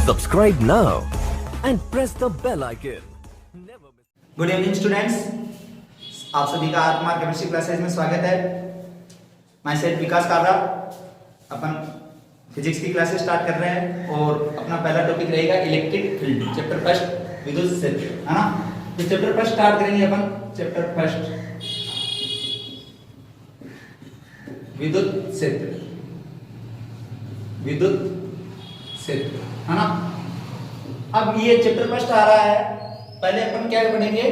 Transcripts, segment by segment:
Subscribe now and press the bell icon. Good evening students, आप सभी का are Kumar chemistry classes में स्वागत है। मैं सेल्फ विकास काबरा। अपन फिजिक्स की क्लासेस स्टार्ट कर रहे हैं और अपना पहला टॉपिक रहेगा इलेक्ट्रिक फील्ड, चैप्टर फर्स्ट विद्युत क्षेत्र, है ना। तो चैप्टर फर्स्ट स्टार्ट करेंगे अपन। चैप्टर फर्स्ट विद्युत क्षेत्र, विद्युत क्षेत्र, है ना। अब ये चैप्टर फर्स्ट आ रहा है, पहले अपन क्या पढ़ेंगे,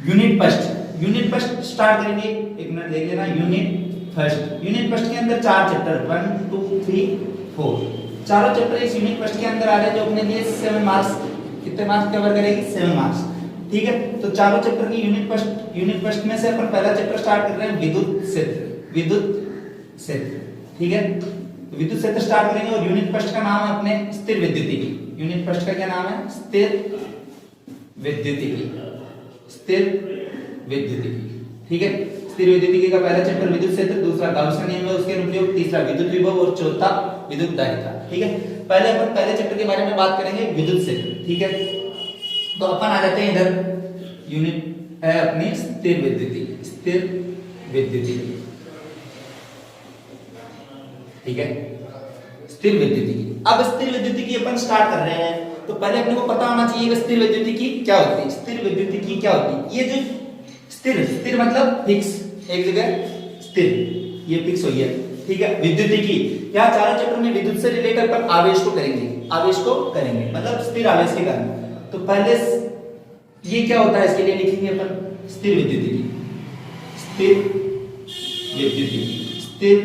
unit first. Unit first start करेंगे, एक मिनट देख लेना। यूनिट फर्स्ट, यूनिट फर्स्ट के अंदर चार चैप्टर 1 2 3 4 चारों चैप्टर इस यूनिट फर्स्ट के अंदर आ रहे हैं, जो अपने लिए 7 मार्क्स, कितने मार्क्स कवर करेगी, 7 मार्क्स, ठीक है। तो चारों चैप्टर की यूनिट फर्स्ट में से अपन पहला चैप्टर स्टार्ट कर रहे हैं, विद्युत क्षेत्र, विद्युत क्षेत्र, ठीक है। तो विद्युत क्षेत्र स्टार्ट करेंगे और यूनिट फर्स्ट का नाम है अपने स्थिर विद्युतीकी। यूनिट फर्स्ट का क्या नाम है, स्थिर विद्युतीकी, स्थिर विद्युतीकी, ठीक है। स्थिर विद्युतीकी का पहला चैप्टर विद्युत क्षेत्र, दूसरा गाउस का नियम है उसके अनुप्रयोग, तीसरा विद्युत विभव और चौथा विद्युत धारिता, ठीक है। पहले अपन पहले चैप्टर के बारे में बात करेंगे, विद्युत क्षेत्र, ठीक है। तो अपन आ जाते हैं इधर, यूनिट है अपनी स्थिर विद्युतीकी, स्थिर विद्युतीकी, ठीक है। स्थिर विद्युतीकी। अब स्थिर विद्युतीकी अपन स्टार्ट कर रहे हैं, तो पहले अपने को पता होना चाहिए कि स्थिर विद्युतीकी क्या होती है। स्थिर विद्युतीकी क्या होती है, ये जो स्थिर, स्थिर मतलब फिक्स, एक जगह स्थिर, ये फिक्स हुई है, ठीक है। विद्युतीकी, यहाँ चारों चैप्टर में विद्युत से रिलेटेड अपन आवेश को करेंगे, आवेश को करेंगे, मतलब स्थिर आवेश के कारण। तो पहले ये क्या होता है, इसके लिए लिखेंगे अपन स्थिर विद्युतीकी, स्थिर विद्युतीकी, स्थिर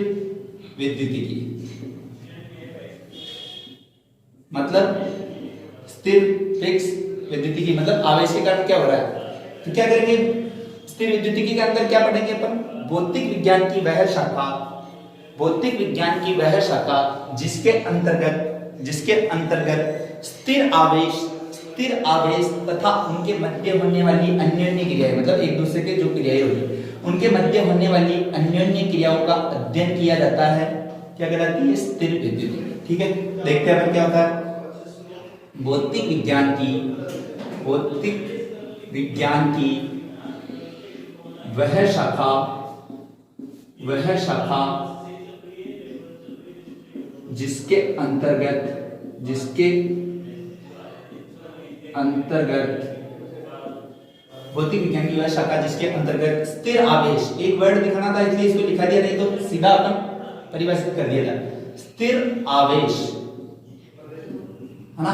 विद्युतीकी मतलब स्थिर फिक्स विद्युतीकी, मतलब आवेश के कारण क्या हो रहा है। तो क्या करेंगे, स्थिर विद्युतीकी के अंदर क्या पढ़ेंगे अपन, भौतिक विज्ञान की वह शाखा, भौतिक विज्ञान की वह शाखा जिसके अंतर्गत स्थिर आवेश तथा उनके मध्य होने वाली अन्योन्य क्रियाएं, मतलब एक दूसरे के जो क्रियाएं होगी उनके मध्य होने वाली अन्योन्य क्रियाओं का अध्ययन किया जाता है, क्या कहलाती है, स्थिर विद्युतीकी, ठीक है। देखते हैं अपन क्या होता है। भौतिक विज्ञान की वह शाखा जिसके अंतर्गत भौतिक विज्ञान की वह शाखा जिसके अंतर्गत स्थिर आवेश, एक वर्ड दिखाना था इसलिए इसको लिखा दिया, नहीं तो सीधा अपन परिभाषित कर दिया था, स्थिर आवेश, है ना।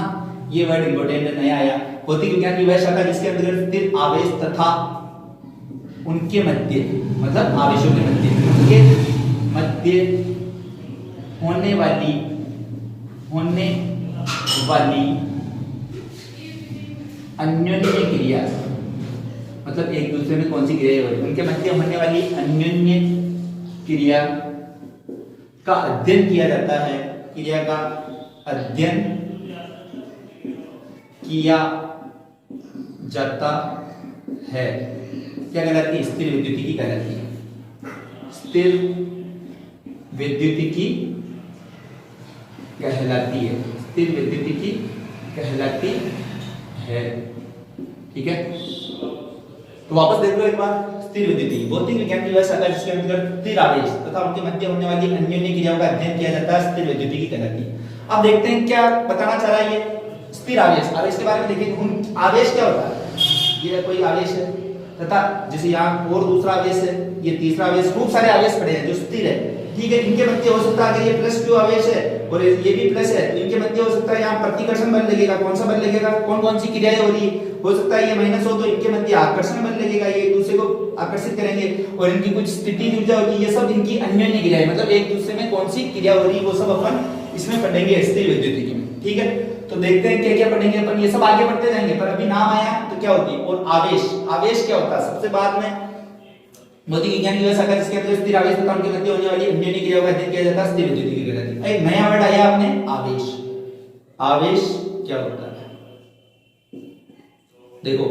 ये वर्ड इंपॉर्टेंट नया आया। भौतिक विज्ञान की वह शाखा जिसके अंतर्गत स्थिर आवेश तथा उनके मध्य, मतलब आवेशों के मध्य, उनके मध्य होने वाली अन्योन्य क्रिया, मतलब एक दूसरे में कौन सी क्रिया हो रही है, उनके मध्य होने वाली अन्योन्य क्रिया का अध्ययन किया जाता है, क्रिया का अध्ययन किया जाता है, क्या कहलाती है, स्थिर विद्युतीकी कहलाती है, स्थिर विद्युतीकी कहलाती है, स्थिर विद्युतीकी कहलाती है, ठीक है। तो वापस देख लो एक बार, स्थिर विद्युतीकी, भौतिक विज्ञान की वह शाखा जिसके अंतर्गत स्थिर आवेश तथा उनके मध्य होने वाली अन्योन्य क्रियाओं का अध्ययन किया जाता है, स्थिर विद्युतीकी कहलाती है। अब देखते हैं क्या बताना चाह रहा है ये स्थिर आवेश। आवेश के बारे में देखेंगे, आवेश क्या होता है, ये कोई आवेश है तथा जैसे यहाँ और दूसरा आवेश है, ये तीसरा आवेश, खूब सारे आवेश पड़े हैं जो स्थिर है, ठीक है। इनके मध्य हो सकता है, अगर ये प्लस क्यू आवेश है और ये भी प्लस है, तो इनके मध्य हो सकता है यहाँ प्रतिकर्षण बल लगेगा। कौन सा बल लगेगा, कौन कौन सी क्रियाएं हो रही हो सकता है ये माइनस हो, तो इनके मध्य आकर्षण बल लगेगा, ये एक दूसरे को आकर्षित करेंगे और इनकी कुछ स्थिति ऊर्जा होगी, ये सब इनकी अन्योन्य क्रियाएं, मतलब एक दूसरे में कौन सी क्रिया हो रही है वो सब अपन इसमें पढ़ेंगे स्थिर विद्युतीकी में, ठीक है। तो देखते हैं क्या क्या पढ़ेंगे अपन, ये सब आगे बढ़ते जाएंगे, पर अभी नाम आया तो क्या होती है। और आवेश क्या होता है, सबसे बाद में भौतिक विज्ञान की वह शाखा जिसके अंदर स्थिर आवेश तथा उनके मध्य होने वाली अन्योन्य क्रियाओं का अध्ययन किया जाता है, स्थिर विद्युतीकी कहलाती है। एक नया वर्ड आया आपने, आवेश। आवेश क्या होता है, देखो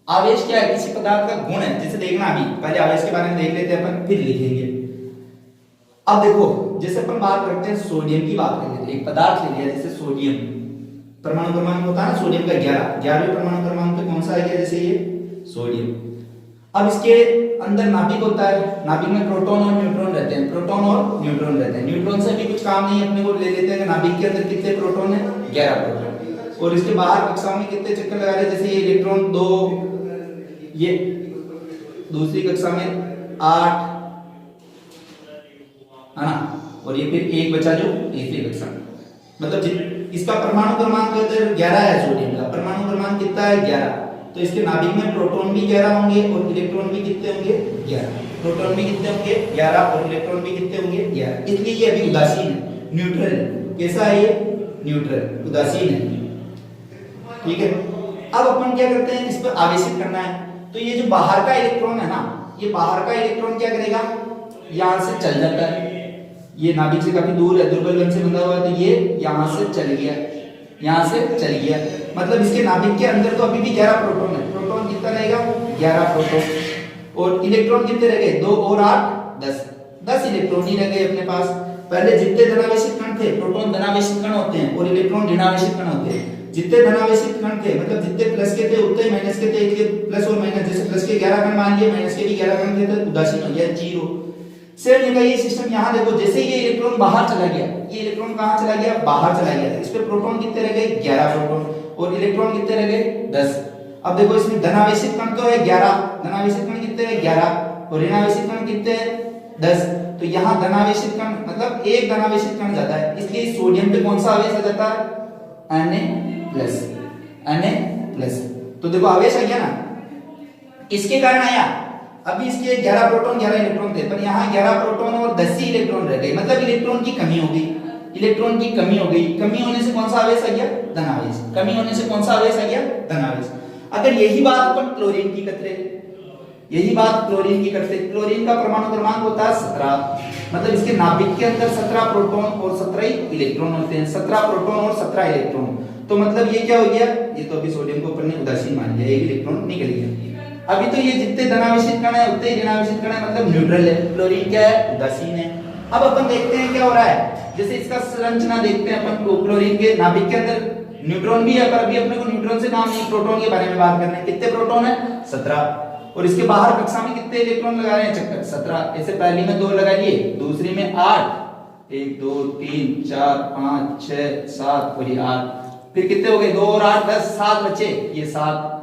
आवेश क्या है, किसी पदार्थ का गुण है, जैसे देखना अभी पहले आवेश के बारे में देख लेते हैं अपन, फिर लिखेंगे। अब देखो जैसे अपन बात करते हैं सोडियम की बात कर लेते हैं, एक पदार्थ ले लिया जैसे सोडियम, परमाणु क्रमांक होता है ना सोडियम का 11वें परमाणु क्रमांक पे कौन सा आ गया, जैसे ये सोडियम। अब इसके अंदर नाभिक होता है, नाभिक में प्रोटॉन और न्यूट्रॉन रहते हैं, प्रोटॉन और न्यूट्रॉन रहते हैं। न्यूट्रॉन से भी कुछ काम नहीं, अपने को ले लेते हैं कि नाभिक के अंदर कितने प्रोटॉन है, 11 प्रोटॉन। और इसके बाहर कक्षाओं में कितने चक्कर लगा रहे हैं, जैसे ये इलेक्ट्रॉन 2, ये दूसरी कक्षा में 8 है ना, और ये फिर एक बचा जो तीसरी कक्षा में। मतलब इसका परमाणु क्रमांक 11 है, सोडियम का परमाणु क्रमांक कितना है, 11। तो इसके नाभिक में प्रोटॉन भी 11 होंगे और इलेक्ट्रॉन भी कितने होंगे, 11। प्रोटॉन भी कितने होंगे, 11, और इलेक्ट्रॉन भी कितने होंगे, 11। इसलिए ये अभी उदासीन है, न्यूट्रल है। कैसा है ये, न्यूट्रल, उदासीन है, ठीक है। अब अपन क्या करते हैं, इस पर आवेशित करना है। तो ये जो बाहर का इलेक्ट्रॉन है ना, ये बाहर का इलेक्ट्रॉन क्या करेगा, यहां से चल जाता है, ये नाभिक से काफी दूर है, दुर्बल बंध से बंधा हुआ है, तो ये यहां से चल गया, यहां से चल गया। मतलब इसके नाभिक के अंदर तो अभी भी 11 प्रोटॉन है, प्रोटॉन कितना रहेगा, 11 प्रोटॉन। और इलेक्ट्रॉन कितने रह गए, 2 और 8 10 इलेक्ट्रॉन ही रह गए अपने पास। पहले जितने धनावेशित कण थे, प्रोटॉन धनावेशित कण होते हैं और इलेक्ट्रॉन ऋणावेशित कण होते हैं। जितने धनावेशित कण थे, मतलब जितने प्लस के थे उतने माइनस के थे, इसलिए प्लस और माइनस, जैसे प्लस के 11 कण मान लिए, माइनस के भी 11 कण थे, तो उदासीन हो गया, 0। सेम जगह ये सिस्टम यहाँ देखो, जैसे ये इलेक्ट्रॉन बाहर चला गया, ये इलेक्ट्रॉन कहां चला गया, बाहर चला गया, इस पे प्रोटॉन कितने रह गए, 11 प्रोटॉन, और इलेक्ट्रॉन कितने रह गए, 10। अब देखो इसमें धनावेशित कण तो है 11, धनावेशित कण कितने हैं, 11, और ऋणावेशित कण कितने हैं, 10। तो यहाँ धनावेशित कण मतलब एक धनावेशित कण जाता है, इसलिए सोडियम पे कौन सा आवेश आ जाता है, Na+। तो देखो आवेश आ गया ना, इसके कारण आया। अभी इसके 11 प्रोटॉन 11 इलेक्ट्रॉन थे, पर यहाँ 11 प्रोटॉन और 10 ही इलेक्ट्रॉन रह गए, मतलब इलेक्ट्रॉन की कमी हो गई, इलेक्ट्रॉन की कमी हो गई। कमी होने से कौन सा आवेश आ गया, धनावेश। कमी होने से कौन सा आवेश आ गया, धनावेश। अगर यही बात अपन क्लोरीन की करते, यही बात क्लोरीन की करते, क्लोरीन का परमाणु क्रमांक होता है 17, मतलब इसके नाभिक के अंदर 17 प्रोटॉन और 17 इलेक्ट्रॉन होते हैं, 17 प्रोटॉन और 17 इलेक्ट्रॉन। तो मतलब ये क्या हो गया, ये तो अभी सोडियम को अपन ने उदासीन मान लिया, एक इलेक्ट्रॉन निकल गया। अभी तो ये जितने धनावेशित कण है उतने ही ऋणावेशित कण है, मतलब न्यूट्रल है। क्लोरीन क्या है, उदासीन है। अब अपन देखते हैं क्या हो रहा है, जैसे इसका संरचना देखते हैं अपन को। क्लोरीन के नाभिक के अंदर न्यूट्रॉन भी है, पर अभी अपने को न्यूट्रॉन से काम नहीं, प्रोटॉन के बारे में बात करना है। कितने प्रोटॉन है, 17, और इसके बाहर कक्षा में कितने इलेक्ट्रॉन लगा रहे हैं, चक्कर 17। ऐसे पहली में 2 लगा लिए, दूसरी में 8, 1 2 3 4 5 6 7, और ये 8, फिर कितने हो गए, 2 और 8 10, 7 बचे, ये 7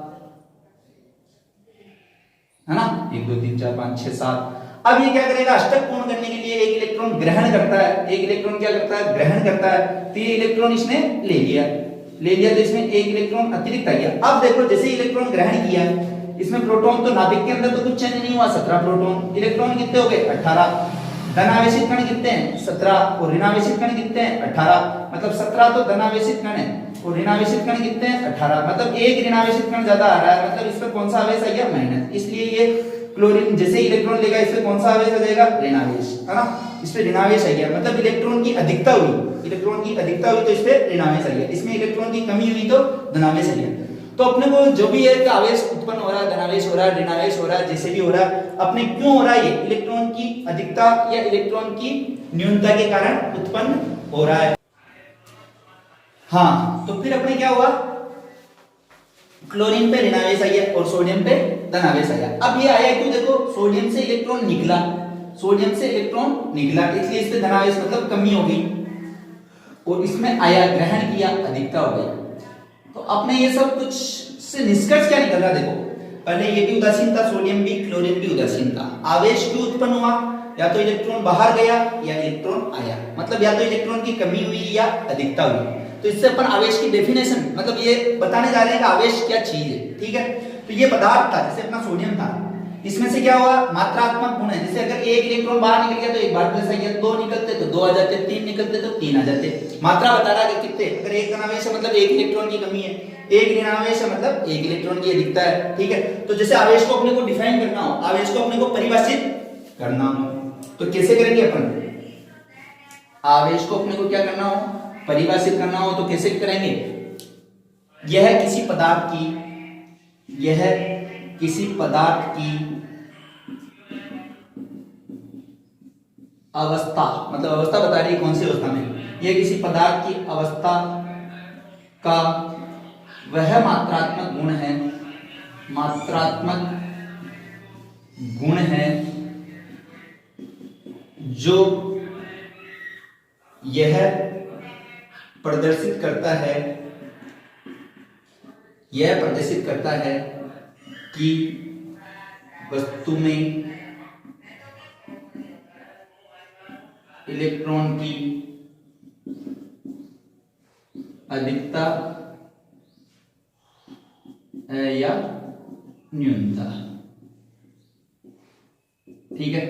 है ना, 1 2 3 4 5 6 7। अब ये क्या करेगा, अष्टक पूर्ण करने के लिए एक इलेक्ट्रॉन ग्रहण करता है, एक इलेक्ट्रॉन क्या करता है, ग्रहण करता है। तो ये इलेक्ट्रॉन इसने ले लिया, तो इसमें एक इलेक्ट्रॉन अतिरिक्त आ गया। अब देखो जैसे इलेक्ट्रॉन ग्रहण किया, इसमें प्रोटॉन तो नाभिक के अंदर तो कुछ चेंज नहीं हुआ, 17 प्रोटॉन। इलेक्ट्रॉन कितने हो गए, 18। धनावेशित कण कितने हैं, 17, और ऋणावेशित कण कितने हैं, 18। मतलब 17 तो धनावेशित कण है और ऋणावेशित कण कितने हैं, 18। मतलब एक ऋणावेशित कण ज्यादा आ रहा है, मतलब इस पर कौन सा आवेश आ गया, माइनस। इसलिए ये क्लोरीन जैसे इलेक्ट्रॉन लेगा, इस पे कौन सा आवेश आ जाएगा, ऋणावेश, है ना, इस पे ऋणावेश आ गया। मतलब इलेक्ट्रॉन की अधिकता हुई, इलेक्ट्रॉन की अधिकता हुई तो इस पे ऋणावेश आ गया, इसमें इलेक्ट्रॉन की कमी हुई तो धनावेश आ गया। तो अपने को जो भी है आवेश उत्पन्न हो रहा है, धनावेश हो रहा है, ऋणावेश हो रहा है, जैसे भी हो रहा है, अपने क्यों हो रहा है, ये इलेक्ट्रॉन की अधिकता या इलेक्ट्रॉन की न्यूनता के कारण उत्पन्न हो रहा है। हाँ, तो फिर अपने क्या हुआ, क्लोरीन पे ऋणावेश आ गया और सोडियम पे धनावेश आ गया। अब ये आया क्यों, देखो सोडियम से इलेक्ट्रॉन निकला, सोडियम से इलेक्ट्रॉन निकला, इसलिए इस पे धनावेश मतलब कमी हो गई, और इसमें आया, ग्रहण किया, अधिकता हो गई। तो अपने ये सब कुछ से निष्कर्ष क्या निकल रहा, देखो पहले ये भी उदासीन था, सोडियम भी, क्लोरीन भी उदासीन था। आवेश क्यों उत्पन्न हुआ, या तो इलेक्ट्रॉन बाहर गया या इलेक्ट्रॉन आया, मतलब या तो इलेक्ट्रॉन की कमी हुई या अधिकता हुई। तो इससे अपन आवेश की डेफिनेशन मतलब ये बताने जा रहे हैं कि आवेश क्या चीज है, ठीक है। तो ये पदार्थ था, जैसे अपना सोडियम था, इसमें से क्या हुआ, मात्रात्मक गुण है। जैसे अगर एक इलेक्ट्रॉन बाहर निकल गया तो एक बार प्लस आ गया, 2 निकलते तो 2 आ जाते, 3 निकलते तो 3 आ जाते। मात्रा बता रहा है कितने, अगर एक धनावेश है मतलब एक इलेक्ट्रॉन की कमी है, एक ऋणावेश है मतलब एक इलेक्ट्रॉन की अधिकता है, ठीक है। तो जैसे आवेश को अपने को डिफाइन करना हो, आवेश को अपने को परिभाषित करना हो, तो कैसे करेंगे अपन, आवेश को अपने को क्या करना हो, परिभाषित करना हो, तो कैसे करेंगे, यह किसी पदार्थ की, यह किसी पदार्थ की अवस्था, मतलब अवस्था बता रही है कौन सी अवस्था में, यह किसी पदार्थ की अवस्था का वह मात्रात्मक गुण है, मात्रात्मक गुण है जो यह प्रदर्शित करता है, यह प्रदर्शित करता है कि वस्तु में इलेक्ट्रॉन की अधिकता है या न्यूनता। ठीक है,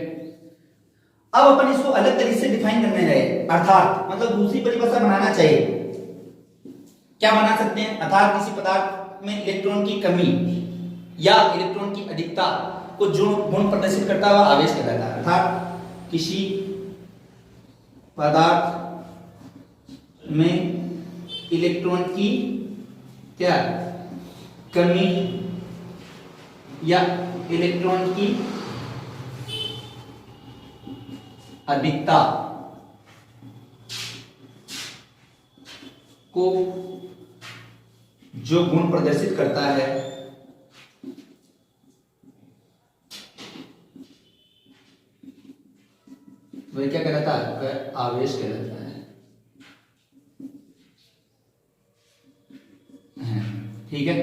अब अपन इसको अलग तरीके से डिफाइन करने गए, अर्थात मतलब दूसरी परिभाषा बनाना चाहिए। क्या बना सकते हैं? अर्थात किसी पदार्थ में इलेक्ट्रॉन की कमी या इलेक्ट्रॉन की अधिकता को जो गुण प्रदर्शित करता है वह आवेश कहलाता है। अर्थात किसी पदार्थ में इलेक्ट्रॉन की क्या कमी या इलेक्ट्रॉन की अधिकता को जो गुण प्रदर्शित करता है वह क्या कहलाता है? वह आवेश कहलाता है। ठीक है,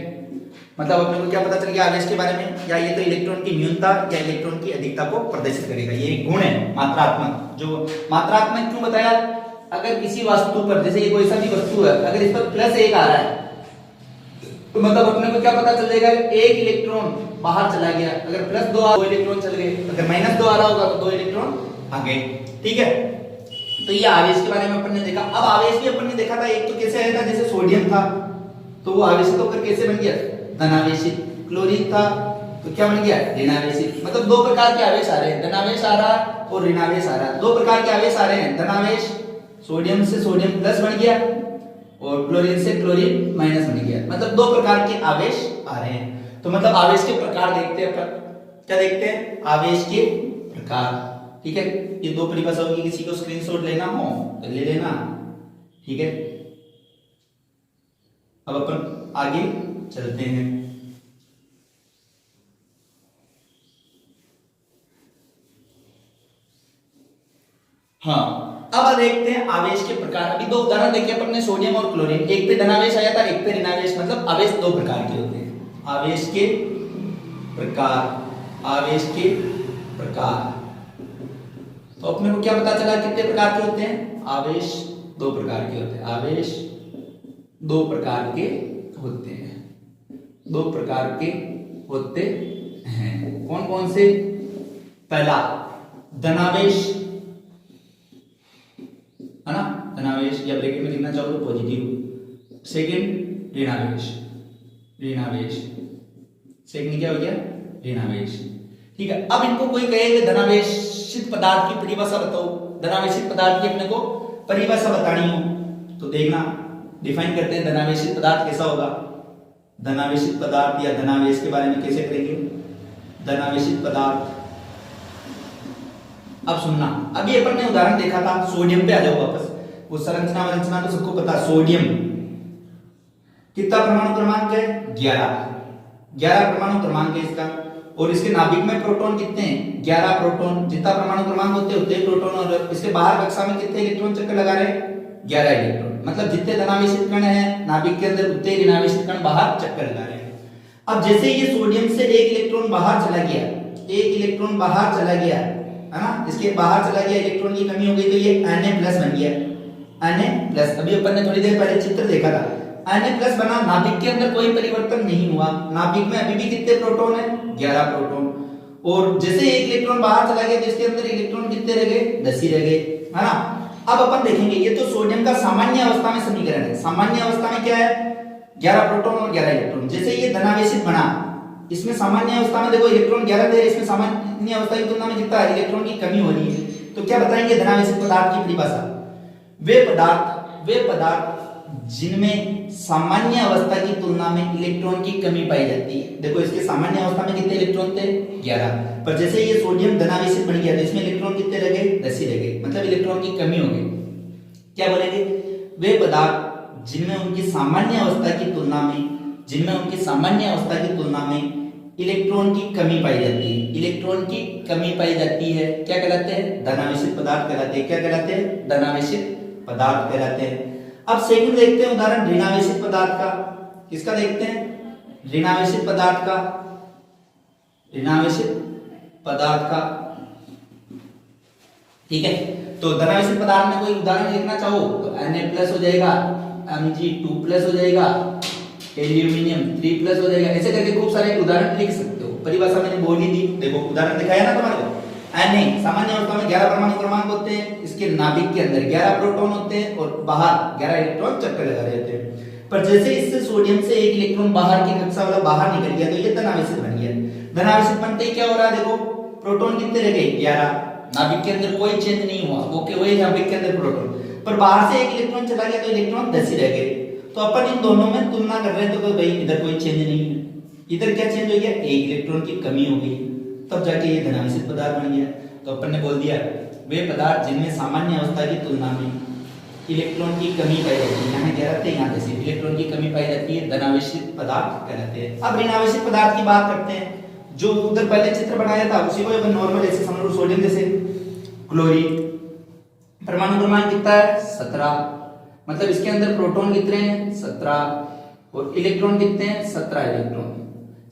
मतलब अपने को क्या पता चल गया आवेश के बारे में? या ये तो इलेक्ट्रॉन की न्यूनता या इलेक्ट्रॉन की अधिकता को प्रदर्शित करेगा। ये गुण है मात्रात्मक। जो मात्रात्मक क्यों बताया? अगर किसी वस्तु पर, जैसे ये कोई सा भी वस्तु है, अगर इस पर +1 आ रहा है तो मतलब अपने को क्या पता चल जाएगा? एक इलेक्ट्रॉन बाहर चला गया। अगर +2 आ, 2 इलेक्ट्रॉन चल गए। अगर -2 आ रहा होगा तो 2 इलेक्ट्रॉन आ गए। ठीक है, तो ये आवेश के बारे में अपन ने देखा। अब आवेश भी अपन ने देखा था, एक तो कैसे आया था, जैसे सोडियम था तो वो आवेशित होकर कैसे बन गया? धनावेशित। क्लोरीन था तो क्या बन गया? ऋणावेशित। मतलब दो प्रकार के आवेश आ रहे हैं, धनावेश आ रहा है और ऋणावेश आ रहा है। दो प्रकार के आवेश आ रहे हैं। धनावेश सोडियम से सोडियम प्लस बन गया और क्लोरीन से क्लोरीन माइनस बन गया। मतलब दो प्रकार के आवेश आ रहे हैं। तो मतलब आवेश के प्रकार देखते हैं अपन। क्या देखते हैं? आवेश के प्रकार। ठीक है, ये दो परिभाषा होगी, किसी को स्क्रीनशॉट लेना हो तो ले लेना। ठीक है, अब अपन आगे चलते हैं। हाँ, अब देखते हैं आवेश के प्रकार। अभी दो उदाहरण देखे अपन ने, सोडियम और क्लोरीन। एक पे धनावेश आया था, एक पे ऋणावेश। मतलब आवेश दो प्रकार के होते हैं। आवेश के प्रकार, आवेश के प्रकार। तो अपने को क्या पता चला? कितने प्रकार के होते हैं? आवेश दो प्रकार के होते हैं। आवेश दो प्रकार के होते हैं। दो प्रकार के होते हैं। कौन कौन से? पहला धनावेश, है ना, धनावेश, या ब्रैकेट में लिखना चाहो तो पॉजिटिव। सेकंड ऋणावेश, ऋणावेश। सेकंड क्या हो गया? ऋणावेश। ठीक है, अब इनको कोई कहे कि धनावेशित पदार्थ की परिभाषा बताओ, धनावेशित पदार्थ की अपने को परिभाषा बतानी हो तो देखना, डिफाइन करते हैं धनावेशित पदार्थ कैसा होगा। धनावेशित पदार्थ या धनावेश के बारे में कैसे करेंगे? धनावेशित पदार्थ। अब सुनना, अभी अपन ने उदाहरण देखा था, सोडियम पे आ जाओ वापस। वो संरचना वरचना तो सबको पता। सोडियम कितना परमाणु क्रमांक है? 11 परमाणु क्रमांक है इसका। और इसके नाभिक में प्रोटॉन कितने हैं? 11 प्रोटॉन। जितना परमाणु क्रमांक होते हैं उतने प्रोटॉन। और इसके बाहर कक्षा में कितने इलेक्ट्रॉन चक्कर लगा रहे हैं? 11 इलेक्ट्रॉन। मतलब जितने धनावेशित कण है नाभिक के अंदर उतने ऋणावेशित कण बाहर चक्कर लगा रहे हैं। अब जैसे ये सोडियम से एक इलेक्ट्रॉन बाहर चला गया, एक इलेक्ट्रॉन बाहर चला गया, है ना, इसके बाहर चला गया, इलेक्ट्रॉन की कमी हो गई तो ये Na+ बन गया। Na+, अभी अपन ने थोड़ी देर पहले चित्र देखा था। Na+ बना, नाभिक के अंदर कोई परिवर्तन नहीं हुआ। नाभिक में अभी भी कितने प्रोटॉन है? 11 प्रोटॉन। और जैसे एक इलेक्ट्रॉन बाहर चला गया तो इसके अंदर इलेक्ट्रॉन कितने रह गए? 10 ही रह गए, है ना। अब अपन देखेंगे, ये तो सोडियम का सामान्य अवस्था में समीकरण है। सामान्य अवस्था में क्या है? 11 प्रोटॉन और 11 इलेक्ट्रॉन। जैसे ये धनावेशित बना, इसमें सामान्य अवस्था में देखो इलेक्ट्रॉन 11 थे, इसमें सामान्य अवस्था की तुलना में कितना इलेक्ट्रॉन की कमी हो रही है। तो क्या बताएंगे धनावेशित पदार्थ की परिभाषा? वे पदार्थ जिनमें सामान्य अवस्था की तुलना में इलेक्ट्रॉन की कमी पाई जाती है। देखो इसके सामान्य अवस्था में कितने इलेक्ट्रॉन थे? 11। पर जैसे ये सोडियम धनावेशित बन गया तो इसमें इलेक्ट्रॉन कितने रह गए? 10 ही रह गए। मतलब इलेक्ट्रॉन की कमी हो गई। क्या बोलेंगे? वे पदार्थ जिनमें उनकी सामान्य अवस्था की तुलना में इलेक्ट्रॉन की कमी पाई जाती है, इलेक्ट्रॉन की कमी पाई जाती है, क्या कहलाते हैं? धनावेशित पदार्थ कहलाते हैं। क्या कहलाते हैं? धनावेशित पदार्थ कहलाते हैं। अब सेकंड देखते हैं उदाहरण ऋणावेशित पदार्थ का। किसका देखते हैं? ऋणावेशित पदार्थ का। ऋणावेशित पदार्थ का, ठीक है। तो धनावेशित पदार्थ में कोई उदाहरण लिखना चाहो तो Na+ हो जाएगा, Mg2+ हो जाएगा, एल्यूमिनियम 3+ हो जाएगा। ऐसे करके खूब सारे उदाहरण लिख सकते हो। परिभाषा मैंने बोल ही दी, देखो उदाहरण दिखाया ना तुम्हारे को। Na सामान्य अवस्था में 11 परमाणु क्रमांक होते हैं, इसके नाभिक के अंदर 11 प्रोटॉन होते हैं और बाहर 11 इलेक्ट्रॉन चक्कर लगा रहे होते हैं। पर जैसे इससे सोडियम से एक इलेक्ट्रॉन बाहर की कक्षा वाला बाहर निकल गया तो ये धनावेशित बन गया। धनावेशित बनते ही क्या हो रहा है? देखो प्रोटॉन कितने रह गए? 11। नाभिक के अंदर कोई चेंज नहीं हुआ, ओके वही नाभिक के अंदर प्रोटॉन, पर बाहर से एक इलेक्ट्रॉन चला गया तो इलेक्ट्रॉन 10 ही रह गए। तो अपन इन दोनों में तुलना कर रहे हैं तो भाई इधर कोई चेंज नहीं है, इधर क्या चेंज हो गया? एक इलेक्ट्रॉन की कमी हो गई, तब जाके ये धनावेशित पदार्थ बन गया। तो अपन ने बोल दिया वे पदार्थ जिनमें सामान्य अवस्था की तुलना में इलेक्ट्रॉन की कमी पाई जाती है, यहाँ 11 थे यहाँ 10 इलेक्ट्रॉन की कमी पाई जाती है, धनावेशित पदार्थ कहलाते हैं। अब ऋणावेशित पदार्थ की बात करते हैं। जो उधर पहले चित्र बनाया था उसी को अपन नॉर्मल ऐसे समझ लो। सोडियम जैसे क्लोरीन, परमाणु क्रमांक कितना है? 17, मतलब इसके अंदर प्रोटॉन कितने हैं? 17 और इलेक्ट्रॉन कितने हैं? 17 इलेक्ट्रॉन।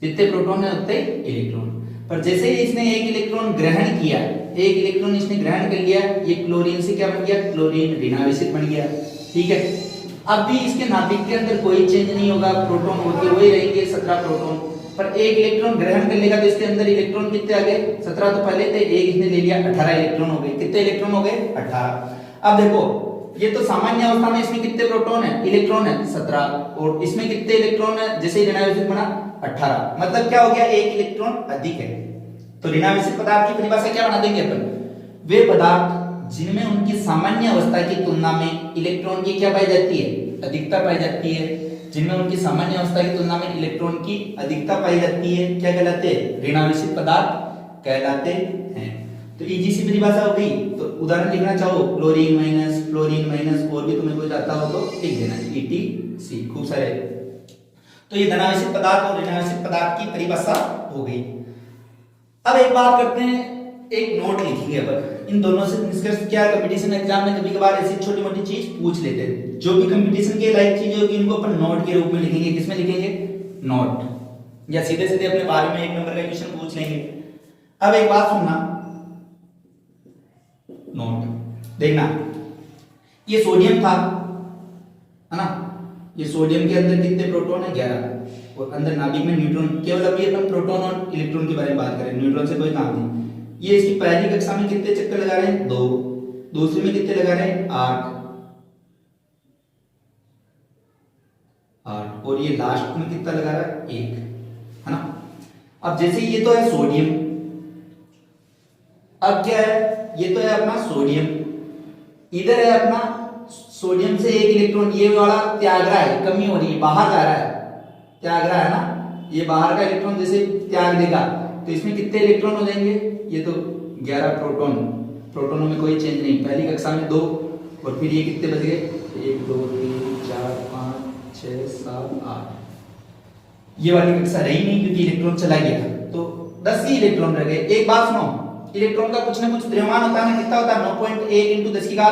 जितने प्रोटॉन है उतने इलेक्ट्रॉन। पर जैसे ही इसने एक इलेक्ट्रॉन ग्रहण किया, एक इलेक्ट्रॉन इसने ग्रहण कर लिया, ये क्लोरीन से क्या बन गया? क्लोरीन ऋणावेशित बन गया, ठीक है। अब भी इसके नाभिक के अंदर कोई चेंज नहीं होगा, प्रोटॉन होते वही रहेंगे 17 प्रोटॉन। पर एक इलेक्ट्रॉन ग्रहण कर लेगा तो इसके अंदर इलेक्ट्रॉन कितने आ गए? 17 तो पहले थे, एक इसने ले लिया, 18 इलेक्ट्रॉन हो गए। कितने इलेक्ट्रॉन हो गए? 18। अब देखो ये तो सामान्य अवस्था में इसमें कितने प्रोटॉन है? इलेक्ट्रॉन है 17 और इसमें कितने इलेक्ट्रॉन है? जैसे ही ऋणावेशित बना 18, मतलब क्या हो गया? एक इलेक्ट्रॉन अधिक है। तो ऋणावेशित पदार्थ की परिभाषा क्या बना देंगे अपन? वे पदार्थ जिनमें उनकी सामान्य अवस्था की तुलना में इलेक्ट्रॉन की क्या पाई जाती है? अधिकता पाई जाती है। जिनमें उनकी सामान्य अवस्था की तुलना में इलेक्ट्रॉन की अधिकता पाई जाती है, क्या कहलाते हैं? ऋणावेशित पदार्थ कहलाते हैं। तो इजी सी परिभाषा हो गई। तो उदाहरण लिखना चाहो क्लोरीन माइनस, फ्लोरीन माइनस, और भी तुम्हें कोई आता हो तो लिख देना ETC, खूब सारे। तो ये धनावेशित पदार्थ और ऋणावेशित पदार्थ की परिभाषा हो गई। अब एक बात करते हैं, एक नोट लिखेंगे अपन। इन दोनों से निष्कर्ष क्या? कंपटीशन एग्जाम में कभी कभार ऐसी छोटी मोटी चीज पूछ लेते हैं। जो भी कंपटीशन के लायक चीजें होगी इनको अपन नोट के रूप में लिखेंगे। किसमें लिखेंगे? नोट, या सीधे सीधे अपने बारे में 1 नंबर का क्वेश्चन पूछ लेंगे। अब एक बात सुनना, नोट देखना, ये सोडियम था, है ना? ये सोडियम के अंदर कितने प्रोटॉन है? 11, और अंदर नाभिक में न्यूट्रॉन। केवल अभी अपन प्रोटॉन और इलेक्ट्रॉन के बारे में बात करें, न्यूट्रॉन से कोई काम नहीं। ये इसकी पहली कक्षा में कितने चक्कर लगा रहे हैं? 2, दूसरी में कितने लगा रहे हैं? 8, और ये लास्ट में कितना लगा रहा है? 1, है ना? अब जैसे ये तो है सोडियम, अब क्या है? ये तो है अपना सोडियम, इधर है अपना सोडियम से एक इलेक्ट्रॉन, ये वाला त्याग रहा है, कमी हो रही है, बाहर जा रहा है, त्याग रहा है ना? ये बाहर का इलेक्ट्रॉन जैसे त्याग देगा तो इसमें कितने इलेक्ट्रॉन हो जाएंगे? ये तो 11 प्रोटॉन, प्रोटॉनों में कोई चेंज नहीं। पहली कक्षा में 2, और फिर ये कितने बच गए? 1 2 3 4 5 6 7 8। ये वाली कक्षा रही नहीं क्योंकि इलेक्ट्रॉन चला गया, तो 10 ही इलेक्ट्रॉन रह गए। एक बात सुनो, इलेक्ट्रॉन का कुछ ना कुछ द्रव्यमान होता है ना, कितना होता है? 9.1 × 10⁻³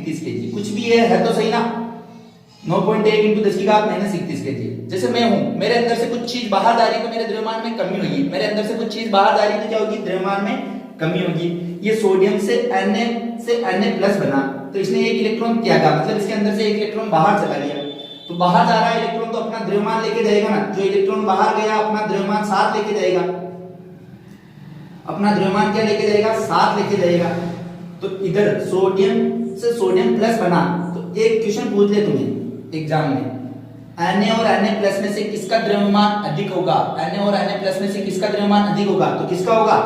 kg। कुछ भी है तो सही ना, 9.1 × 10⁻³ kg। जैसे मैं हूं, मेरे अंदर से कुछ चीज बाहर जा रही है तो मेरे द्रव्यमान में कमी होगी। मेरे अंदर से कुछ चीज बाहर जा रही है तो क्या होगी? द्रव्यमान में कमी होगी। ये सोडियम से Na+ बना तो इसने एक इलेक्ट्रॉन त्यागा, मतलब इसके अंदर से एक इलेक्ट्रॉन बाहर चला गया। तो बाहर जा रहा है इलेक्ट्रॉन तो अपना द्रव्यमान लेके जाएगा ना, जो इलेक्ट्रॉन बाहर गया अपना द्रव्यमान साथ लेके जाएगा। अपना द्रव्यमान क्या लेके जाएगा? साथ लेके जाएगा। तो इधर सोडियम से सोडियम प्लस बना, तो एक क्वेश्चन पूछ ले तुम्हें एग्जाम में, Na और Na+ में से किसका द्रव्यमान अधिक होगा? Na और Na+ में से किसका द्रव्यमान अधिक होगा? तो किसका होगा?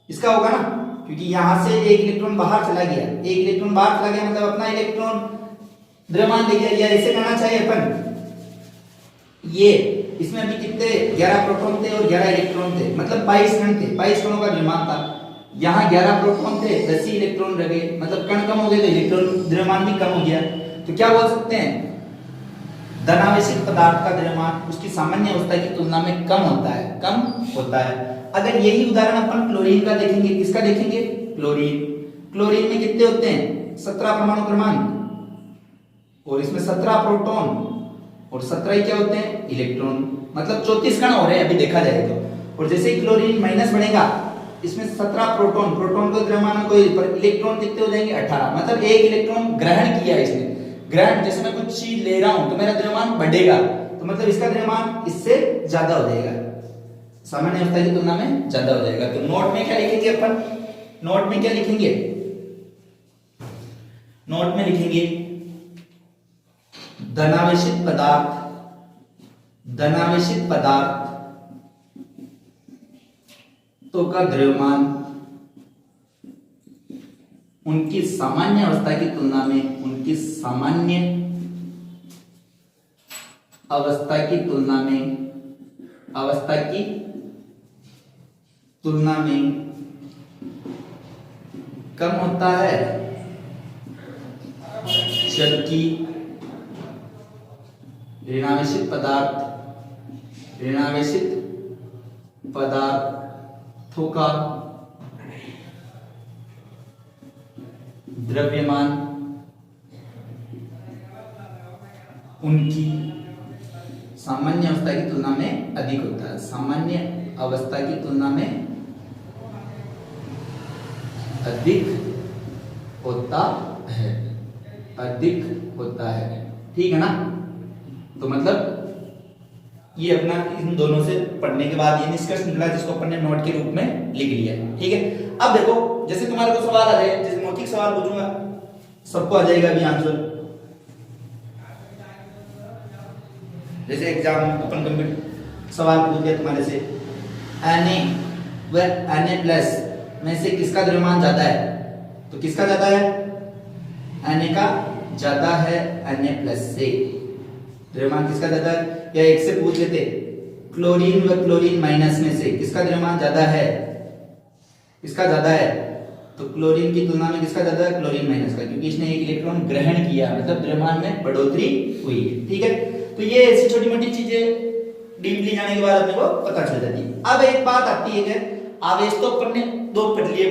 इसका होगा ना, क्योंकि यहां से एक इलेक्ट्रॉन बाहर चला गया, एक इलेक्ट्रॉन बाहर चला गया मतलब अपना इलेक्ट्रॉन द्रव्यमान ले गया। या ऐसे कहना चाहिए अपन, ये इसमें अभी कितने 11 प्रोटॉन थे और 11 इलेक्ट्रॉन थे, मतलब 22 कण थे, 22 कणों का द्रव्यमान था। यहाँ 11 प्रोटॉन थे, 10 ही इलेक्ट्रॉन रह गए, मतलब कण कम हो गए तो इलेक्ट्रॉन द्रव्यमान भी कम हो गया। तो क्या बोल सकते हैं? धनावेशित पदार्थ का द्रव्यमान उसकी सामान्य अवस्था की तुलना में कम होता है, कम होता है। अगर यही उदाहरण अपन क्लोरीन का देखेंगे, किसका देखेंगे? क्लोरीन। क्लोरीन में कितने होते हैं? 17 परमाणु क्रमांक, और इसमें 17 प्रोटॉन और 17 ही क्या होते हैं? इलेक्ट्रॉन। मतलब 34 कण हो रहे हैं अभी देखा जाए तो। और जैसे ही क्लोरीन माइनस बढ़ेगा, इसमें 17 प्रोटॉन, प्रोटॉन को द्रव्यमान में कोई, पर इलेक्ट्रॉन कितने हो जाएंगे? 18। मतलब एक इलेक्ट्रॉन ग्रहण किया है इसने। ग्रहण, जैसे मैं कुछ चीज ले रहा हूं तो मेरा द्रव्यमान बढ़ेगा, तो मतलब इसका द्रव्यमान इससे ज्यादा हो जाएगा, सामान्य अवस्था की तुलना में ज्यादा हो जाएगा। तो नोट में क्या लिखेंगे अपन? नोट में क्या लिखेंगे? नोट में लिखेंगे धनावेशित पदार्थ, धनावेशित पदार्थ तो का द्रव्यमान उनकी सामान्य अवस्था की तुलना में, उनकी सामान्य अवस्था की तुलना में, अवस्था की तुलना में कम होता है, जबकि ऋणावेशित पदार्थ, ऋणावेशित पदार्थों का द्रव्यमान उनकी सामान्य अवस्था की तुलना में अधिक होता है, सामान्य अवस्था की तुलना में अधिक होता है, अधिक होता है। ठीक है ना? तो मतलब ये अपना इन दोनों से पढ़ने के बाद ये निष्कर्ष निकला, जिसको अपन ने नोट के रूप में लिख लिया। ठीक है, अब देखो, जैसे तुम्हारे को सवाल आ रहे हैं, जैसे मौखिक सवाल पूछूंगा, सबको आ जाएगा अभी आंसर। जैसे एग्जाम अपन कंप्यूटर सवाल पूछ लिया तुम्हारे से, Na+ में से किसका द्रव्यमान ज्यादा है? तो किसका ज्यादा है? Na का ज्यादा है Na+ से। द्रव्यमान किसका ज्यादा है? या एक से पूछ लेते, क्लोरीन व क्लोरीन माइनस में से किसका द्रव्यमान ज्यादा है? किसका ज्यादा है? तो क्लोरीन की तुलना में किसका ज्यादा है? क्लोरीन माइनस का, क्योंकि इसने एक इलेक्ट्रॉन ग्रहण किया, मतलब द्रव्यमान में बढ़ोतरी हुई है। ठीक है, तो ये ऐसी छोटी मोटी चीजें डीपली जाने के बाद अपने को पता चल जाती है। अब एक बात आती है कि आवेश तो अपन ने दो पढ़ लिए,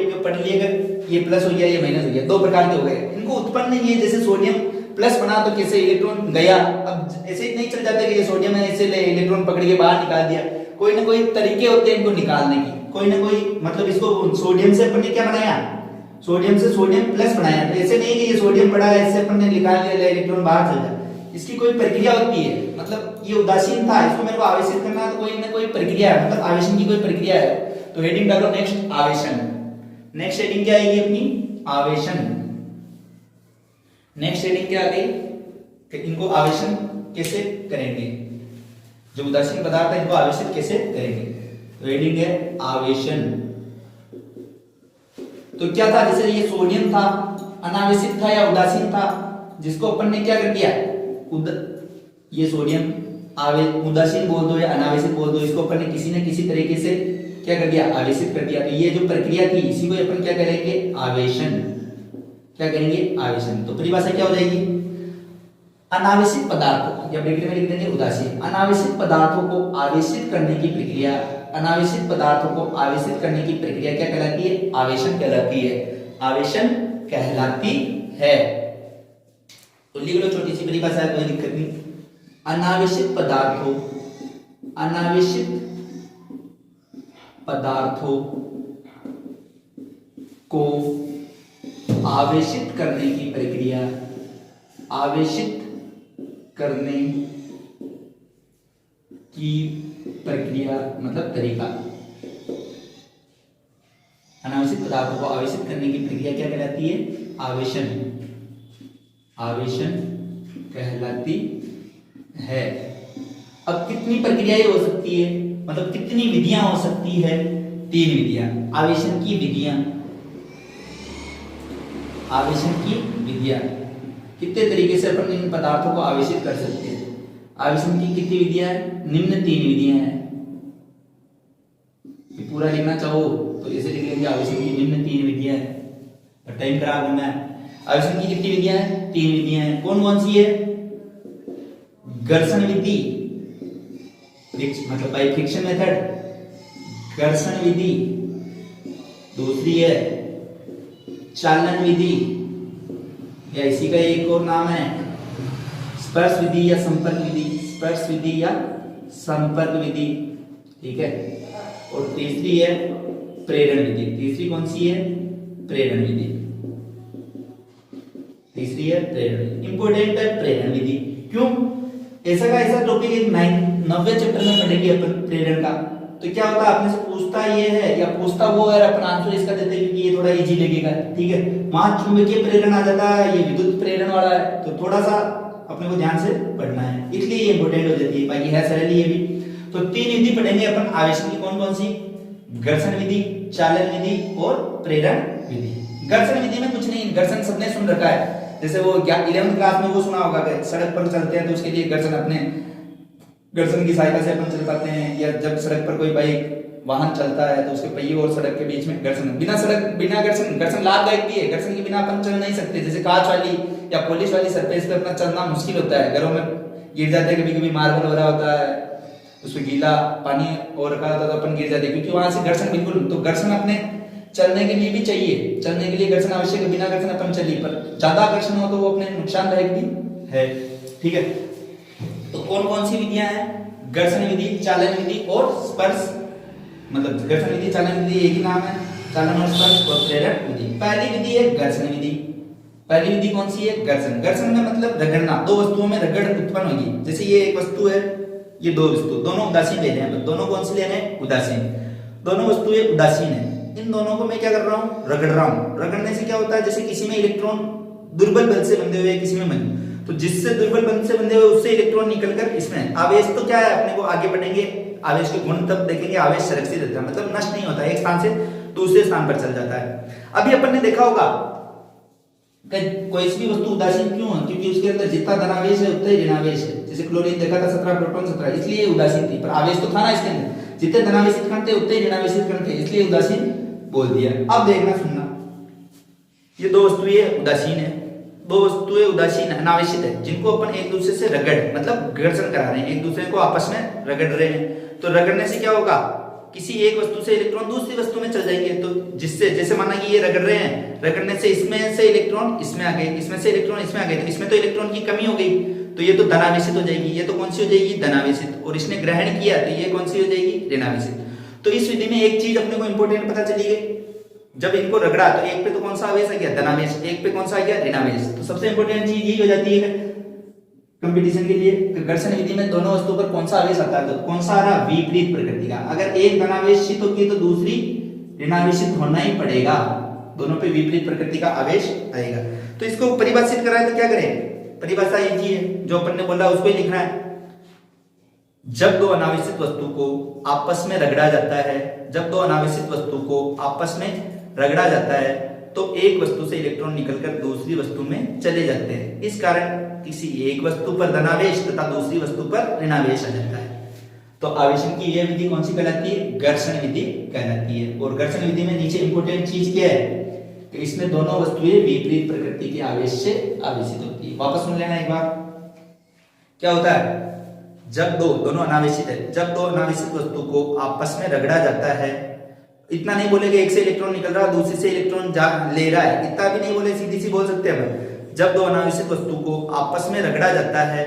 ये प्लस हो गया, ये माइनस हो गया, दो प्रकार के हो गए। इनको उत्पन्न ये, जैसे सोडियम प्लस बना तो कैसे इलेक्ट्रॉन गया, अब ऐसे ही नहीं चल जाता कि ये सोडियम है, ऐसे इलेक्ट्रॉन पकड़ के बाहर निकाल दिया। कोई ना कोई तरीके होते हैं इनको निकालने की, कोई ना कोई, मतलब इसको सोडियम से अपन ने क्या बनाया? सोडियम से सोडियम प्लस बनाया। तो ऐसे नहीं कि ये सोडियम पड़ा है, इससे अपन ने निकाल लिया, इलेक्ट्रॉन बाहर चल जाए। इसकी कोई प्रक्रिया होती है, मतलब ये उदासीन था, इसको मेरे को आवेशित करना है, तो कोई ना कोई प्रक्रिया है, मतलब आवेशन की कोई प्रक्रिया है। तो हेडिंग डालो नेक्स्ट आवेशन। नेक्स्ट हेडिंग क्या आएगी अपनी? आवेशन। नेक्स्ट हेडिंग क्या आ गई कि इनको आवेशन कैसे करेंगे, जो उदासीन पदार्थ है इनको आवेशित कैसे करेंगे। तो हेडिंग है आवेशन। तो क्या था, जैसे ये सोडियम था, अनावेशित था या उदासीन था, जिसको अपन ने क्या कर दिया, ये सोडियम उदासीन बोल दो या अनावेशित बोल दो, इसको अपन ने किसी न किसी तरीके से क्या कर दिया, आवेशित कर दिया। तो ये जो प्रक्रिया थी, इसी को अपन क्या करेंगे, आवेशन। क्या करेंगे, आवेशन। तो परिभाषा क्या हो जाएगी, अनावेशित पदार्थों, या ब्रैकेट में लिख देंगे उदासीन, अनावेशित पदार्थों को आवेशित करने की प्रक्रिया, अनावेशित पदार्थों को आवेशित करने की प्रक्रिया क्या कहलाती है, आवेशन कहलाती है, आवेशन कहलाती है। तो लिख लो, छोटी सी परिभाषा है, कोई दिक्कत नहीं। अनावेशित पदार्थों, अनावेशित पदार्थों को आवेशित करने की प्रक्रिया, आवेशित करने की प्रक्रिया मतलब तरीका, अनावेशित पदार्थों को आवेशित करने की प्रक्रिया क्या कहलाती है, आवेशन, आवेशन कहलाती है। अब कितनी प्रक्रियाएं हो सकती है, मतलब कितनी विधियां हो सकती है, 3 विधियां, आवेशन की विधियां, आवेशन की विधियां। कितने तरीके से अपन इन पदार्थों को आवेशित कर सकते हैं। आवेशन की कितनी विधियां हैं, निम्न 3 विधियां हैं। पूरा लिखना चाहो तो ऐसे लिख लेंगे, आवेशन की निम्न 3 विधियां हैं, और टाइम खराब होना है। आवेशन की कितनी विधियां हैं, 3 विधियां हैं। कौन कौन सी है, घर्षण विधि, मतलब बाय फ्रिक्शन मेथड घर्षण विधि, दूसरी है चालन विधि, या इसी का एक और नाम है स्पर्श विधि या संपर्क विधि, स्पर्श विधि या संपर्क विधि, ठीक है। और तीसरी है प्रेरण विधि। तीसरी कौन सी है? प्रेरण विधि। तीसरी है प्रेरण विधि। इंपॉर्टेंट है प्रेरण विधि। क्यों? ऐसा का ऐसा टॉपिक 9वें चैप्टर में पढ़ेंगे अपन प्रेरण का। तो क्या होता है, अपने से पूछता ये है या पूछता वो है, अपन आंसर इसका देते हैं क्योंकि ये थोड़ा इजी लगेगा, ठीक है। वहां चुंबकीय प्रेरण आ जाता है, ये विद्युत प्रेरण वाला है, तो थोड़ा सा अपने को ध्यान से पढ़ना है, इसलिए ये इंपॉर्टेंट हो जाती है। बाकी है सरल ये भी। तो 3 विधि पढ़ेंगे अपन आवेशन की। कौन कौन सी? घर्षण विधि, चालन विधि और प्रेरण विधि। घर्षण विधि में कुछ नहीं, घर्षण सबने सुन रखा है, जैसे वो 11वीं क्लास में वो सुना होगा कि सड़क पर चलते हैं तो उसके लिए घर्षण, अपने घर्षण की सहायता से अपन चल पाते हैं। या जब सड़क पर कोई बाइक वाहन चलता है तो उसके पहिए और सड़क के बीच में घर्षण, बिना घर्षण लाभदायक भी है, घर्षण के बिना अपन चल नहीं सकते। जैसे कांच वाली या पॉलिश वाली सरफेस पे अपना चलना मुश्किल होता है, घरों में गिर जाते हैं, कभी कभी मार्बल हो रहा होता है, उसमें गीला पानी और रखा होता है तो अपन गिर जाते हैं, क्योंकि वहां से घर्षण बिल्कुल, तो घर्षण अपने चलने के लिए भी चाहिए, चलने के लिए घर्षण आवश्यक है, बिना घर्षण अपन चलिए, पर ज्यादा घर्षण हो तो वो अपने नुकसानदायक भी है, ठीक है। तो कौन कौन सी विधियां हैं? घर्षण विधि, चालन विधि और स्पर्श, मतलब घर्षण विधि, चालन विधि एक ही नाम है, चालन और स्पर्श और प्रेरण विधि। पहली विधि है घर्षण विधि। पहली विधि कौन सी है? घर्षण। घर्षण में मतलब रगड़ना, दो वस्तुओं में रगड़ उत्पन्न होगी। जैसे ये एक वस्तु है, ये दो वस्तु, दोनों उदासीन ले रहे हैं, दोनों कौन सी ले रहे हैं? उदासीन। दोनों वस्तुएं उदासीन है, इन दोनों को मैं क्या कर रहा हूं? रगड़ रहा हूं। रगड़ने से क्या होता है, जैसे किसी में इलेक्ट्रॉन दुर्बल बल से बंधे हुए, किसी में मजबूत, तो जिससे दुर्बल बल से बंधे हुए उससे इलेक्ट्रॉन निकलकर इसमें आवेश, तो क्या है, अपने को आगे बढ़ेंगे आवेश के गुण तब देखेंगे, आवेश संरक्षित रहता है, मतलब नष्ट नहीं होता है, एक स्थान से दूसरे स्थान पर चल जाता है। अभी अपन ने देखा होगा कोई भी वस्तु उदासीन क्यों है? क्योंकि उसके अंदर जितना धनावेश है उतना ही ऋणावेश है। जैसे क्लोरीन देखा था 17 प्रोटॉन 17, इसलिए उदासीन थी, पर आवेश तो था ना इसके अंदर, जितने धनावेशित कण थे उतने ऋणावेशित कण थे, इसलिए उदासीन बोल दिया। अब देखना सुनना, ये दो वस्तुएं उदासीन है, दो वस्तुएं उदासीन अनावेशित है, जिनको अपन एक दूसरे से रगड़, मतलब घर्षण करा रहे हैं, एक दूसरे को आपस में रगड़ रहे हैं। तो रगड़ने से क्या होगा, किसी एक वस्तु से इलेक्ट्रॉन दूसरी वस्तु में चल जाएंगे, तो जिससे, जैसे माना कि ये रगड़ रहे हैं, रगड़ने से इसमें से इलेक्ट्रॉन इसमें आ गए, इसमें से इलेक्ट्रॉन इसमें आ गए, तो इसमें तो इलेक्ट्रॉन की कमी हो गई, तो ये तो धनावेशित हो जाएगी, ये तो कौन सी हो जाएगी? धनावेशित। और इसने ग्रहण किया तो ये कौन सी हो जाएगी? ऋणावेशित। तो इस विधि में एक चीज अपने को इंपॉर्टेंट पता चली गई, जब इनको रगड़ा तो एक पे तो कौन सा आवेश आ गया? धनावेश, एक पे कौन सा आ गया? ऋणावेश। तो सबसे इंपॉर्टेंट चीज यही हो जाती है कंपटीशन के लिए, घर्षण विधि में दोनों वस्तुओं पर कौन सा आवेश आता है, तो कौन सा आ रहा? विपरीत प्रकृति का। अगर एक धनावेशित होगी तो दूसरी ऋणावेशित होना ही पड़ेगा, दोनों पे विपरीत प्रकृति का आवेश आएगा। तो इसको परिभाषित कराए तो क्या करें? परिभाषा ये है जो अपन ने बोला उसको ही लिखना है। जब दो अनावेशित वस्तु को आपस में रगड़ा जाता है, जब दो अनावेशित वस्तु को आपस में रगड़ा जाता है तो एक वस्तु से इलेक्ट्रॉन निकलकर दूसरी वस्तु में चले जाते हैं। इस कारण किसी एक वस्तु पर धनावेश तथा दूसरी वस्तु पर ऋणावेश आ जाता है। तो आवेशन की यह विधि कौन सी कहलाती है? घर्षण विधि कहलाती है। और घर्षण विधि में नीचे इंपॉर्टेंट चीज क्या है कि इसमें दोनों वस्तुएं विपरीत प्रकृति के आवेश से आवेशित होती है। वापस सुन लेना एक बार, क्या होता है जब दोनों अनावेशित है, जब दो अनावेशित वस्तु को आपस में रगड़ा जाता है, इतना नहीं बोलेंगे एक से इलेक्ट्रॉन निकल रहा है दूसरी से इलेक्ट्रॉन ले रहा है, इतना भी नहीं बोले, सीधी सी बोल सकते हैं। जब दो अनावेशित वस्तु को आपस में रगड़ा जाता है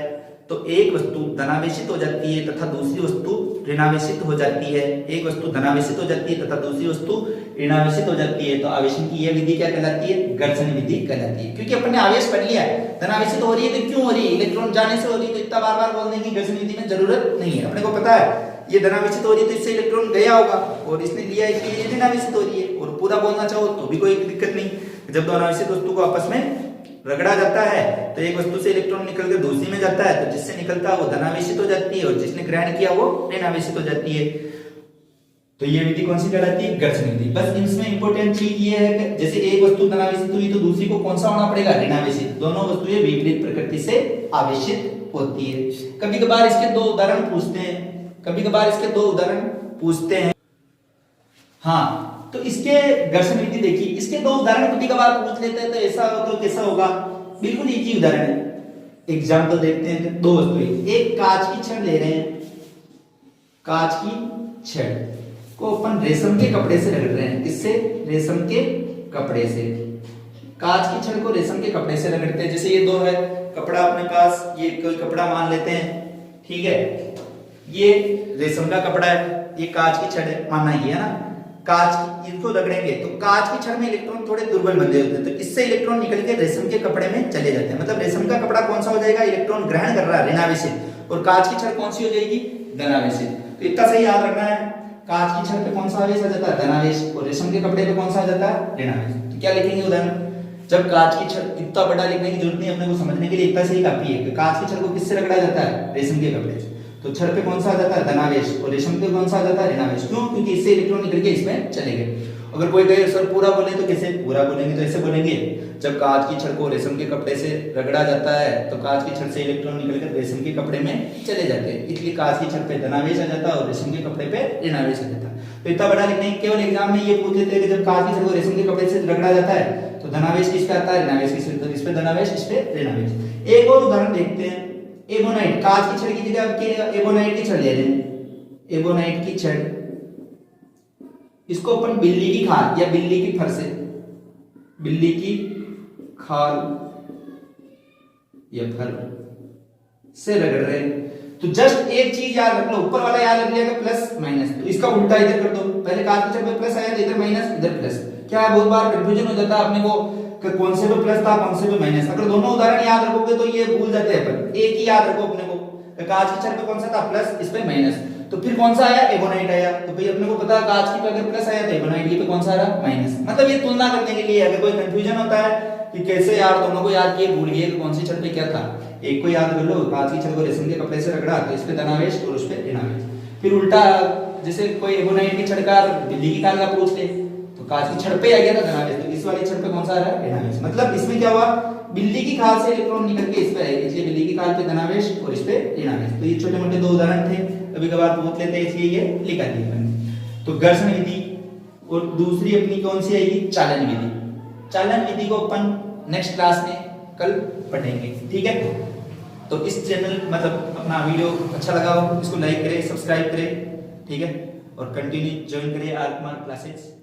तो एक वस्तु धनावेशित हो जाती है तथा दूसरी वस्तु ऋणावेशित हो जाती है। एक वस्तु धनावेशित हो जाती है तथा दूसरी वस्तु ऋणावेशित हो जाती है। तो आवेशन की यह विधि क्या कहलाती है? घर्षण विधि कहलाती है। क्योंकि अपन ने आवेश पढ़ लिया है, धनावेशित हो रही है तो क्यों हो रही है? इलेक्ट्रॉन जाने से हो रही है, तो इतना बार बार बोलने की घर्षण विधि में जरूरत नहीं है। अपने को पता है ये धनावेशित हो रही है तो इससे इलेक्ट्रॉन गया होगा और इसने लिया इसलिए ये ऋणावेशित हो रही है। और पूरा बोलना चाहो तो भी कोई दिक्कत नहीं। जब दो अनावेशित वस्तु को आपस में रगड़ा जाता है तो एक वस्तु से इलेक्ट्रॉन निकलकर दूसरी में जाता है, तो जिससे निकलता है वो धनावेशित हो जाती है और जिसने ग्रहण किया वो ऋणावेशित हो जाती है। तो ये विधि कौन सी कहलाती है? घर्षण विधि। बस इसमें इंपॉर्टेंट चीज ये है कि जैसे एक वस्तु धनावेशित हुई तो दूसरी को कौन सा होना पड़ेगा? ऋणावेशित। दोनों वस्तुएं विपरीत प्रकृति से आवेशित होती है। कभी कभार इसके दो उदाहरण पूछते हैं, कभी कभार इसके दो उदाहरण पूछते हैं। हाँ, तो इसके घर्षण विधि देखिए, इसके दो उदाहरण कभी कभार पूछ लेते हैं तो ऐसा हो तो कैसा होगा? बिल्कुल एक ही उदाहरण है। एग्जाम्पल देखते हैं। दो वस्तुएं, एक कांच की छड़ ले रहे हैं, कांच की छड़ को अपन रेशम के कपड़े से रगड़ रहे हैं। किससे? रेशम के कपड़े से। कांच की छड़ को रेशम के कपड़े से रगड़ते हैं। जैसे ये दो है कपड़ा अपने पास, ये कोई कपड़ा मान लेते हैं, ठीक है, ये रेशम का कपड़ा है, ये कांच की छड़ है, मानना ये है ना, कांच इसको रगड़ेंगे तो कांच की छड़ में इलेक्ट्रॉन थोड़े दुर्बल बंधे होते हैं, तो इससे इलेक्ट्रॉन निकल के रेशम के कपड़े में चले जाते हैं। मतलब रेशम का कपड़ा कौन सा हो जाएगा? इलेक्ट्रॉन ग्रहण कर रहा है, ऋणावेशित, और कांच की छड़ कौन सी हो जाएगी? धनावेशित। तो इतना सही याद रखना है, कांच की छड़ पे कौन सा आवेश आ जाता है? धनावेश, और रेशम के कपड़े पे कौन सा आ जाता है? ऋणावेश। तो क्या लिखेंगे उदाहरण? जब कांच की छड़, इतना बड़ा लिखने की जरूरत नहीं अपने को, समझने के लिए इतना सही काफी है कि कांच की छड़ को किससे रगड़ा जाता है? रेशम के कपड़े से। तो छड़ पे कौन सा आ जाता है? धनावेश, और रेशम पे कौन सा आ जाता है? ऋणावेश। क्यों? क्योंकि इससे इलेक्ट्रॉन निकल के इसमें चले गए। अगर कोई कहे सर पूरा बोले तो कैसे पूरा बोलेंगे? तो ऐसे बोलेंगे, जब कांच की छड़ को रेशम के कपड़े से रगड़ा जाता है तो कांच की छड़ से इलेक्ट्रॉन निकलकर रेशम के कपड़े में चले जाते हैं, इसलिए कांच की छड़ पे धनावेश आ जाता है और रेशम के कपड़े पे ऋणावेश आ जाता है। तो इतना बड़ा लिखने, केवल एग्जाम में ये पूछ लेते हैं कि जब कांच की छड़ को रेशम के कपड़े से रगड़ा जाता है तो धनावेश किस पे आता है? ऋणावेश किस पे? तो इस पे धनावेश, इस पे ऋणावेश। एक और उदाहरण देखते हैं, एबोनाइट। कांच की छड़ की जगह एबोनाइट की छड़ ले रहे हैं, एबोनाइट की छड़, इसको अपन बिल्ली की खाल या बिल्ली की फर से, बिल्ली की खाल या फर से रगड़ रहे हैं। तो जस्ट एक चीज याद रख लो, ऊपर वाला याद रख लिया प्लस माइनस, तो इसका उल्टा इधर कर दो। पहले कांच की छड़ पे प्लस आया तो इधर माइनस, इधर प्लस। क्या है, बहुत बार कंफ्यूजन हो जाता है अपने को कि कौन से पे प्लस था कौन से पे माइनस। अगर दोनों उदाहरण याद रखोगे तो ये भूल जाते हैं अपन। एक ही याद रखो अपने को, कांच की छड़ पे कौन सा था? प्लस, इस पे माइनस। तो फिर कौन सा आया? एबोनाइट आया। तो भाई अपने को पता है कांच की पे अगर प्लस आया तो एबोनाइट की पे कौन सा आ रहा? माइनस। मतलब ये तुलना करने के लिए, अगर कोई कंफ्यूजन होता है कि कैसे यार दोनों को याद किए भूल गए कि कौन सी छड़ पे क्या था, एक को याद कर लो, कांच की छड़ को रेशम के कपड़े से रगड़ा तो इस पे धनावेश और उस पे ऋणावेश। फिर उल्टा, जैसे कोई एबोनाइट की छड़ का बिल्ली की खाल का पूछ ले तो कांच की छड़ पे आ गया था धनावेश, तो इस वाली छड़ पे कौन सा आ रहा है? ऋणावेश। मतलब इसमें क्या हुआ, बिल्ली की खाल से इलेक्ट्रॉन निकल के इस पे आएगा, इसलिए बिल्ली की खाल पे धनावेश और इस पे ऋणावेश। तो ये छोटे मोटे दो उदाहरण थे, कभी कभार पूछ लेते हैं इसलिए ये लिखा दिया मैंने। तो घर्षण विधि, और दूसरी अपनी कौन सी आएगी? चालन विधि। चालन विधि को अपन नेक्स्ट क्लास में कल पढ़ेंगे, ठीक है। तो इस चैनल मतलब अपना वीडियो अच्छा लगा हो इसको लाइक करें, सब्सक्राइब करें, ठीक है, और कंटिन्यू ज्वाइन करें आर कुमार क्लासेस।